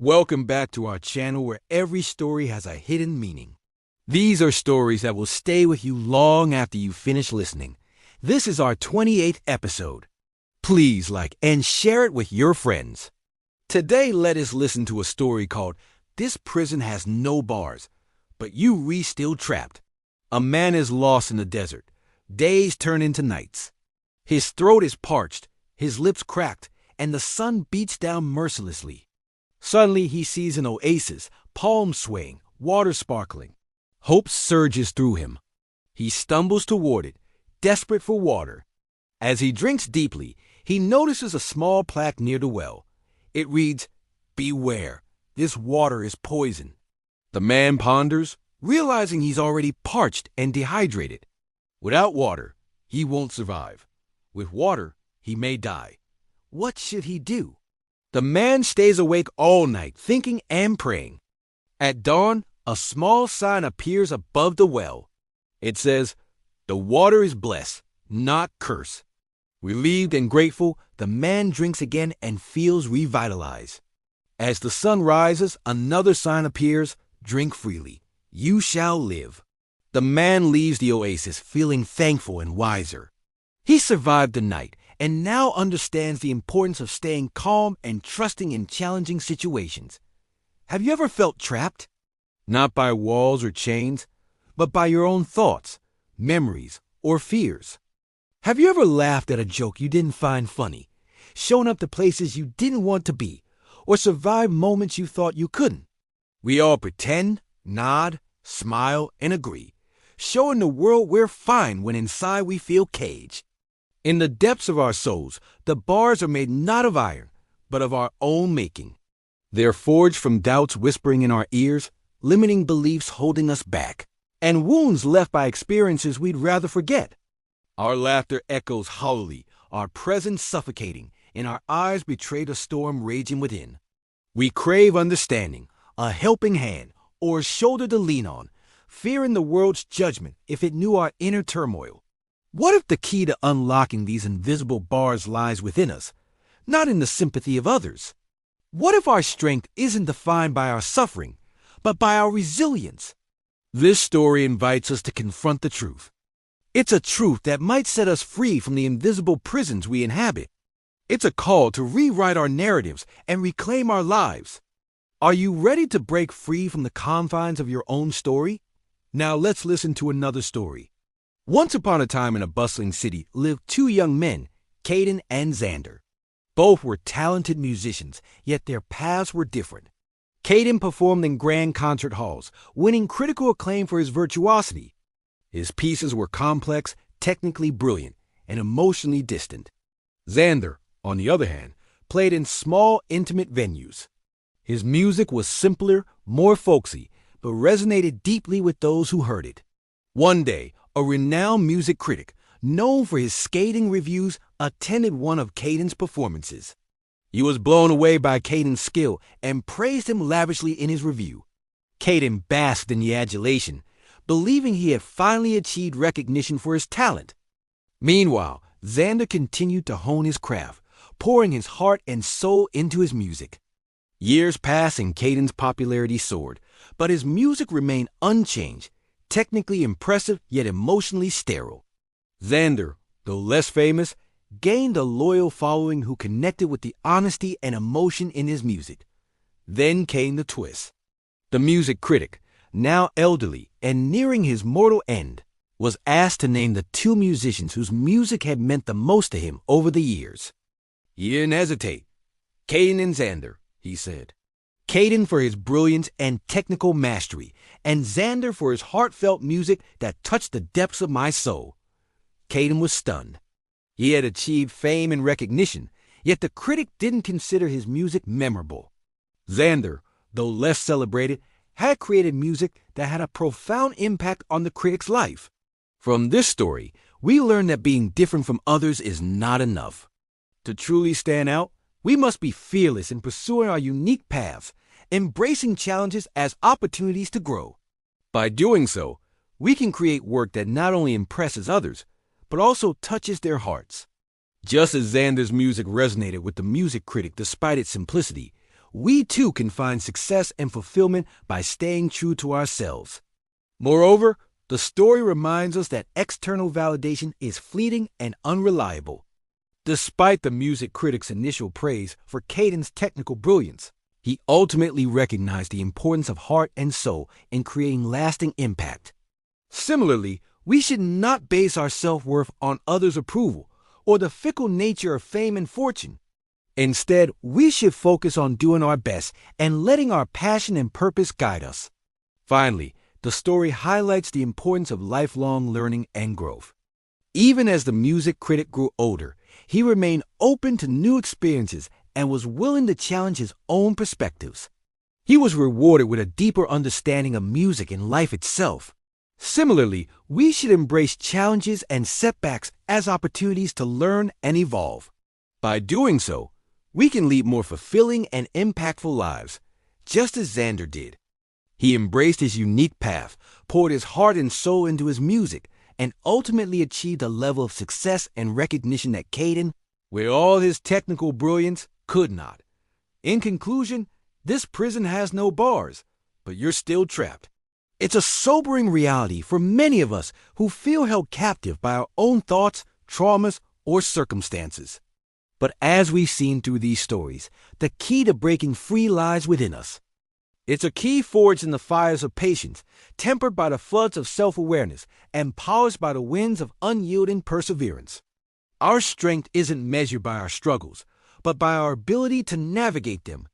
Welcome back to our channel where every story has a hidden meaning. These are stories that will stay with you long after you finish listening. This is our 28th episode. Please like and share it with your friends. Today, let us listen to a story called "This Prison Has No Bars, But You Still Trapped." A man is lost in the desert. Days turn into nights. His throat is parched, his lips cracked, and the sun beats down mercilessly. Suddenly, he sees an oasis, palms swaying, water sparkling. Hope surges through him. He stumbles toward it, desperate for water. As he drinks deeply, he notices a small plaque near the well. It reads, "Beware, this water is poison." The man ponders, realizing he's already parched and dehydrated. Without water, he won't survive. With water, he may die. What should he do? The man stays awake all night, thinking and praying. At dawn, a small sign appears above the well. It says, "The water is blessed, not cursed." Relieved and grateful, the man drinks again and feels revitalized. As the sun rises, another sign appears, "Drink freely. You shall live." The man leaves the oasis feeling thankful and wiser. He survived the night and now understands the importance of staying calm and trusting in challenging situations. Have you ever felt trapped? Not by walls or chains, but by your own thoughts, memories, or fears. Have you ever laughed at a joke you didn't find funny, shown up to places you didn't want to be, or survived moments you thought you couldn't? We all pretend, nod, smile, and agree, showing the world we're fine when inside we feel caged. In the depths of our souls, the bars are made not of iron, but of our own making. They're forged from doubts whispering in our ears, limiting beliefs holding us back, and wounds left by experiences we'd rather forget. Our laughter echoes hollowly, our presence suffocating, and our eyes betray the storm raging within. We crave understanding, a helping hand, or a shoulder to lean on, fearing the world's judgment if it knew our inner turmoil. What if the key to unlocking these invisible bars lies within us, not in the sympathy of others? What if our strength isn't defined by our suffering, but by our resilience? This story invites us to confront the truth. It's a truth that might set us free from the invisible prisons we inhabit. It's a call to rewrite our narratives and reclaim our lives. Are you ready to break free from the confines of your own story? Now let's listen to another story. Once upon a time in a bustling city lived two young men, Caden and Xander. Both were talented musicians, yet their paths were different. Caden performed in grand concert halls, winning critical acclaim for his virtuosity. His pieces were complex, technically brilliant, and emotionally distant. Xander, on the other hand, played in small, intimate venues. His music was simpler, more folksy, but resonated deeply with those who heard it. One day, a renowned music critic, known for his scathing reviews, attended one of Caden's performances. He was blown away by Caden's skill and praised him lavishly in his review. Caden basked in the adulation, believing he had finally achieved recognition for his talent. Meanwhile, Xander continued to hone his craft, pouring his heart and soul into his music. Years passed and Caden's popularity soared, but his music remained unchanged, technically impressive yet emotionally sterile. Xander, though less famous, gained a loyal following who connected with the honesty and emotion in his music. Then came the twist. The music critic, now elderly and nearing his mortal end, was asked to name the two musicians whose music had meant the most to him over the years. He didn't hesitate. "Caden and Xander," he said. Caden for his brilliance and technical mastery, and Xander for his heartfelt music that touched the depths of my soul. Caden was stunned. He had achieved fame and recognition, yet the critic didn't consider his music memorable. Xander, though less celebrated, had created music that had a profound impact on the critic's life. From this story, we learn that being different from others is not enough. To truly stand out, we must be fearless in pursuing our unique paths, embracing challenges as opportunities to grow. By doing so, we can create work that not only impresses others, but also touches their hearts. Just as Xander's music resonated with the music critic despite its simplicity, we too can find success and fulfillment by staying true to ourselves. Moreover, the story reminds us that external validation is fleeting and unreliable. Despite the music critic's initial praise for Caden's technical brilliance, he ultimately recognized the importance of heart and soul in creating lasting impact. Similarly, we should not base our self-worth on others' approval or the fickle nature of fame and fortune. Instead, we should focus on doing our best and letting our passion and purpose guide us. Finally, the story highlights the importance of lifelong learning and growth. Even as the music critic grew older, he remained open to new experiences and was willing to challenge his own perspectives. He was rewarded with a deeper understanding of music and life itself. Similarly, we should embrace challenges and setbacks as opportunities to learn and evolve. By doing so, we can lead more fulfilling and impactful lives, just as Xander did. He embraced his unique path, poured his heart and soul into his music, and ultimately achieved a level of success and recognition that Caden, with all his technical brilliance, could not. In conclusion, this prison has no bars, but you're still trapped. It's a sobering reality for many of us who feel held captive by our own thoughts, traumas, or circumstances. But as we've seen through these stories, the key to breaking free lies within us. It's a key forged in the fires of patience, tempered by the floods of self-awareness, and polished by the winds of unyielding perseverance. Our strength isn't measured by our struggles, but by our ability to navigate them.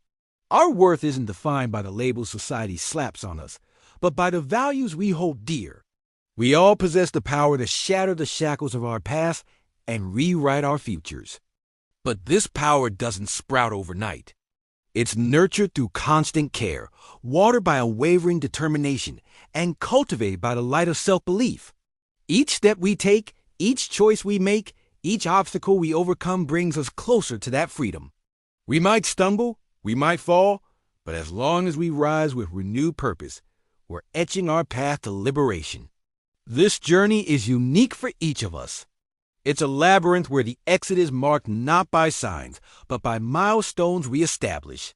Our worth isn't defined by the labels society slaps on us, but by the values we hold dear. We all possess the power to shatter the shackles of our past and rewrite our futures. But this power doesn't sprout overnight. It's nurtured through constant care, watered by unwavering determination, and cultivated by the light of self-belief. Each step we take, each choice we make, each obstacle we overcome brings us closer to that freedom. We might stumble, we might fall, but as long as we rise with renewed purpose, we're etching our path to liberation. This journey is unique for each of us. It's a labyrinth where the exit is marked not by signs, but by milestones we establish.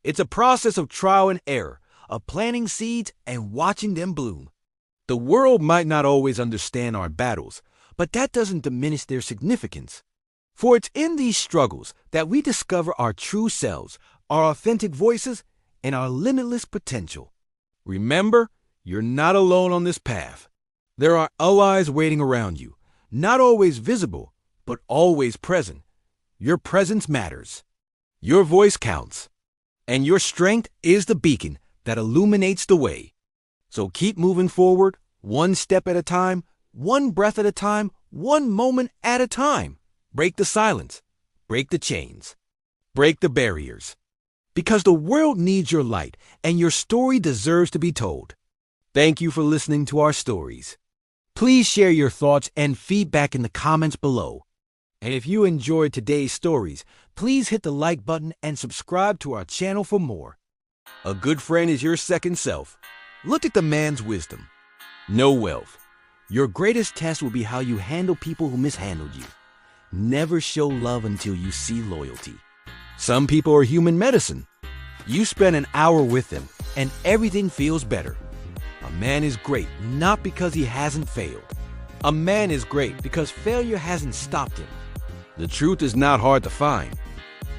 It's a process of trial and error, of planting seeds and watching them bloom. The world might not always understand our battles, but that doesn't diminish their significance. For it's in these struggles that we discover our true selves, our authentic voices, and our limitless potential. Remember, you're not alone on this path. There are allies waiting around you. Not always visible, but always present. Your presence matters. Your voice counts. And your strength is the beacon that illuminates the way. So keep moving forward, one step at a time, one breath at a time, one moment at a time. Break the silence. Break the chains. Break the barriers. Because the world needs your light, and your story deserves to be told. Thank you for listening to our stories. Please share your thoughts and feedback in the comments below. And if you enjoyed today's stories, please hit the like button and subscribe to our channel for more. A good friend is your second self. Look at the man's wisdom. No wealth. Your greatest test will be how you handle people who mishandled you. Never show love until you see loyalty. Some people are human medicine. You spend an hour with them, and everything feels better. A man is great not because he hasn't failed. A man is great because failure hasn't stopped him. The truth is not hard to find.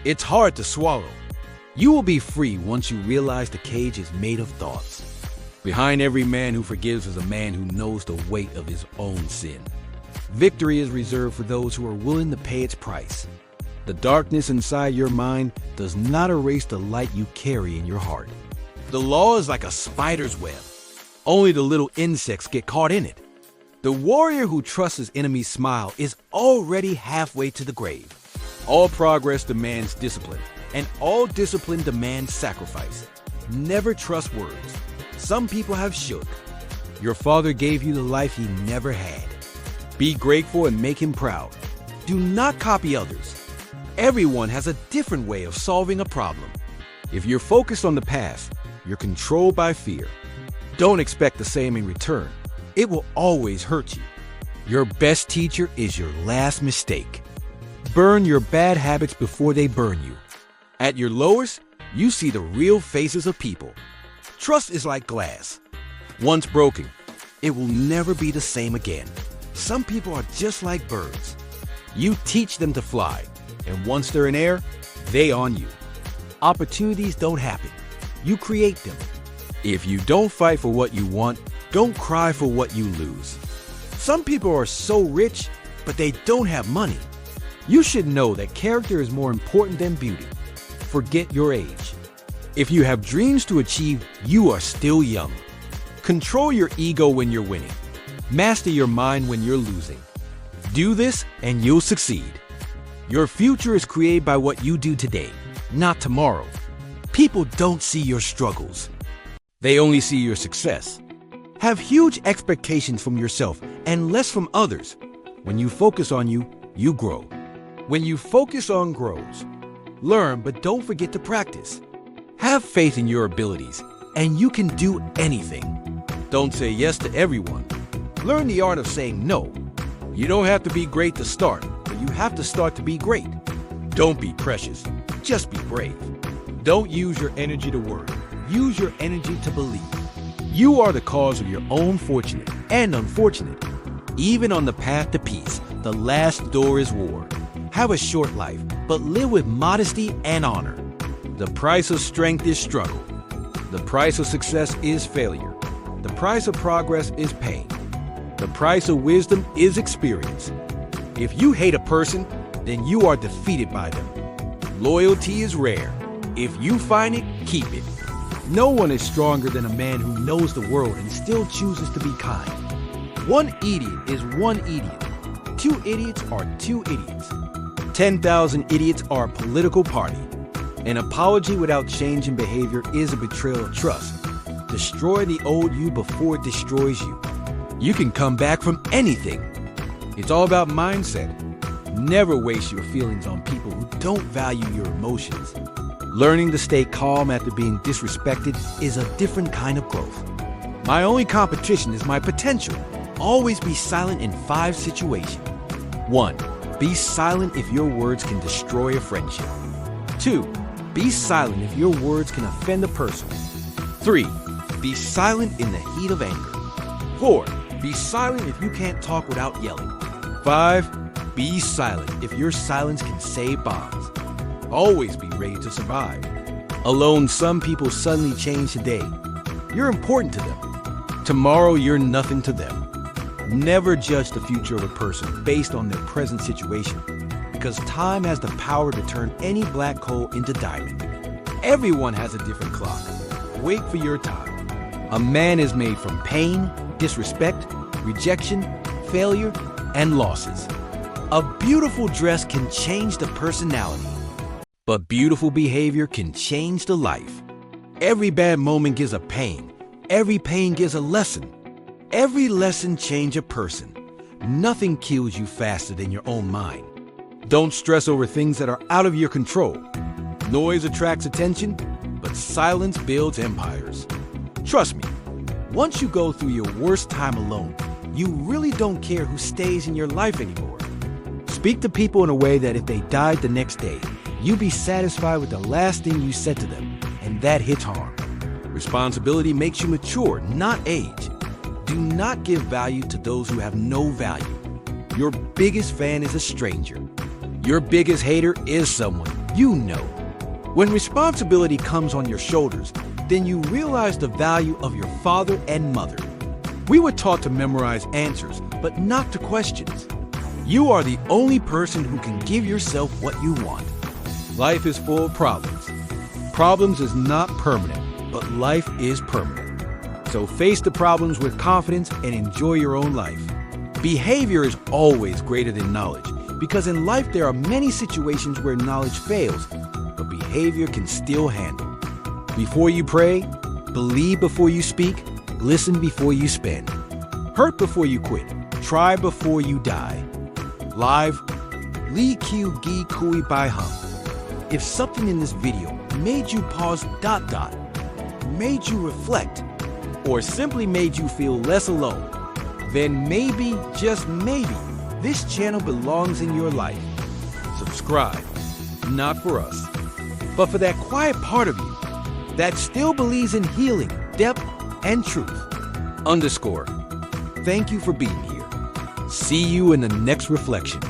It's hard to swallow. You will be free once you realize the cage is made of thoughts. Behind every man who forgives is a man who knows the weight of his own sin. Victory is reserved for those who are willing to pay its price. The darkness inside your mind does not erase the light you carry in your heart. The law is like a spider's web. Only the little insects get caught in it. The warrior who trusts his enemy's smile is already halfway to the grave. All progress demands discipline, and all discipline demands sacrifice. Never trust words. Some people have shook. Your father gave you the life he never had. Be grateful and make him proud. Do not copy others. Everyone has a different way of solving a problem. If you're focused on the past, you're controlled by fear. Don't expect the same in return. It will always hurt you. Your best teacher is your last mistake. Burn your bad habits before they burn you. At your lowest, you see the real faces of people. Trust is like glass. Once broken, it will never be the same again. Some people are just like birds. You teach them to fly, and once they're in air, they on you. Opportunities don't happen. You create them. If you don't fight for what you want, don't cry for what you lose. Some people are so rich, but they don't have money. You should know that character is more important than beauty. Forget your age. If you have dreams to achieve, you are still young. Control your ego when you're winning. Master your mind when you're losing. Do this and you'll succeed. Your future is created by what you do today, not tomorrow. People don't see your struggles. They only see your success. Have huge expectations from yourself and less from others. When you focus on you, you grow. When you focus on grows, learn but don't forget to practice. Have faith in your abilities, and you can do anything. Don't say yes to everyone. Learn the art of saying no. You don't have to be great to start, but you have to start to be great. Don't be precious, just be brave. Don't use your energy to worry. Use your energy to believe. You are the cause of your own fortunate and unfortunate. Even on the path to peace, the last door is war. Have a short life, but live with modesty and honor. The price of strength is struggle. The price of success is failure. The price of progress is pain. The price of wisdom is experience. If you hate a person, then you are defeated by them. Loyalty is rare. If you find it, keep it. No one is stronger than a man who knows the world and still chooses to be kind. One idiot is one idiot. 2 idiots are 2 idiots. 10,000 idiots are a political party. An apology without change in behavior is a betrayal of trust. Destroy the old you before it destroys you. You can come back from anything. It's all about mindset. Never waste your feelings on people who don't value your emotions. Learning to stay calm after being disrespected is a different kind of growth. My only competition is my potential. Always be silent in 5 situations. 1. Be silent if your words can destroy a friendship. 2. Be silent if your words can offend a person. 3. Be silent in the heat of anger. 4. Be silent if you can't talk without yelling. 5. Be silent if your silence can save bonds. Always be ready to survive. Alone, some people suddenly change today. You're important to them. Tomorrow, you're nothing to them. Never judge the future of a person based on their present situation, because time has the power to turn any black hole into diamond. Everyone has a different clock. Wait for your time. A man is made from pain, disrespect, rejection, failure, and losses. A beautiful dress can change the personality, but beautiful behavior can change the life. Every bad moment gives a pain. Every pain gives a lesson. Every lesson changes a person. Nothing kills you faster than your own mind. Don't stress over things that are out of your control. Noise attracts attention, but silence builds empires. Trust me, once you go through your worst time alone, you really don't care who stays in your life anymore. Speak to people in a way that if they died the next day, you'd be satisfied with the last thing you said to them, and that hits hard. Responsibility makes you mature, not age. Do not give value to those who have no value. Your biggest fan is a stranger. Your biggest hater is someone you know. When responsibility comes on your shoulders, then you realize the value of your father and mother. We were taught to memorize answers, but not to questions. You are the only person who can give yourself what you want. Life is full of problems. Problems is not permanent, but life is permanent. So face the problems with confidence and enjoy your own life. Behavior is always greater than knowledge, because in life there are many situations where knowledge fails, but behavior can still handle. Before you pray, believe before you speak, listen before you spend. Hurt before you quit, try before you die. Live, Li Q Gi Kui Bai Hum. If something in this video made you pause ... made you reflect, or simply made you feel less alone, then maybe, just maybe, this channel belongs in your life. Subscribe, not for us, But for that quiet part of you that still believes in healing, depth, and truth, _. Thank you for being here. See you in the next reflection.